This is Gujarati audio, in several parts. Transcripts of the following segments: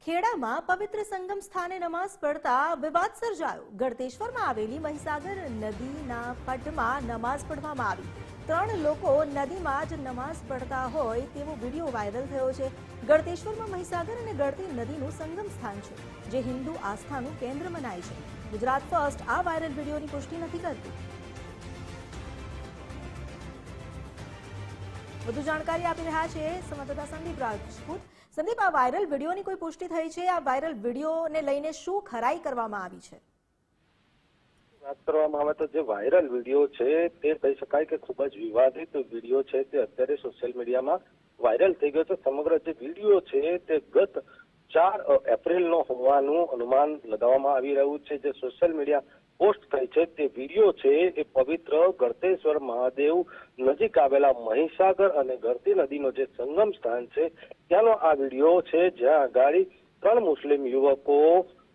ખેડામાં પવિત્ર સંગમ સ્થાને નમાઝ પડતા વિવાદ સર્જાયો। ગળતેશ્વરમાં આવેલી મહીસાગર નદીના પટમાં નમાઝ પઢવામાં આવી। 3 લોકો નદીમાં જ નમાઝ પડતા હોય તેવો વિડીયો વાયરલ થયો છે। ગળતેશ્વરમાં મહીસાગર અને ગળતી નદીનું સંગમ સ્થાન છે, જે હિન્દુ આસ્થાનું કેન્દ્ર મનાય છે। ગુજરાત ફર્સ્ટ આ વાયરલ વિડીયોની પુષ્ટિ નથી કરતું। વધુ જાણકારી આપી રહ્યા છે સંવાદદાતા સંદીપ રાજપૂત। સંદીપ, આ વાયરલ વિડીયોની કોઈ પુષ્ટિ થઈ છે? આ વાયરલ વિડીયોને લઈને શું ખરાઈ કરવામાં આવી છે? વાત કરવામાં આવે તો જે વાયરલ વિડીયો છે તે કહી શકાય કે ખૂબ જ વિવાદિત વિડીયો છે તે અત્યારે સોશિયલ મીડિયામાં વાયરલ થઈ ગયો છે। સમગ્ર જે વિડીયો છે તે ગત 4 એપ્રિલનો હોવાનું અનુમાન લગાવવામાં આવી રહ્યું છે। જે સોશિયલ મીડિયા પોસ્ટ થઈ છે તે વિડીયો છે એ પવિત્ર ગળતેશ્વર મહાદેવ નજીક આવેલા મહીસાગર અને ગળતી નદીનો જે સંગમ સ્થાન છે ત્યાંનો આ વિડીયો છે, જ્યાં આગાડી 3 મુસ્લિમ યુવકો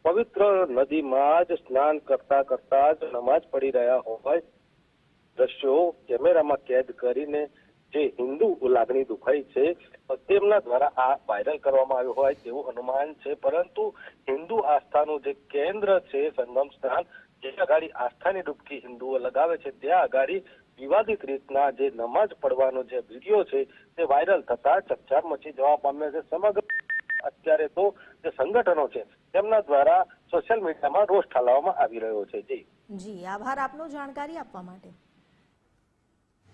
પવિત્ર નદીમાં જ સ્નાન કરતા જ નમાઝ પઢી રહ્યા હોય દ્રશ્યો કેમેરામાં કેદ કરીને જે હિન્દુ લાગણી દુખાઈ છે તેમના દ્વારા આ વાયરલ કરવામાં આવ્યો હોય તેવું અનુમાન છે। પરંતુ હિન્દુ આસ્થાનું જે કેન્દ્ર છે સંગમ સ્થાન, જ્યાં આગાડી આસ્થાની ડૂબકી હિન્દુઓ લગાવે છે, ત્યાં આગાડી વિવાદિત રીતના જે નમાઝ પડવાનો જે વિડીયો છે તે વાયરલ થતા ચકચાર મચી જવા પામ્યો છે। સમગ્ર અત્યારે તો જે સંગઠનો છે તેમના દ્વારા સોશિયલ મીડિયામાં રોષ ઠાલવવામાં આવી રહ્યો છે। જી, આભાર આપનો જાણકારી આપવા માટે।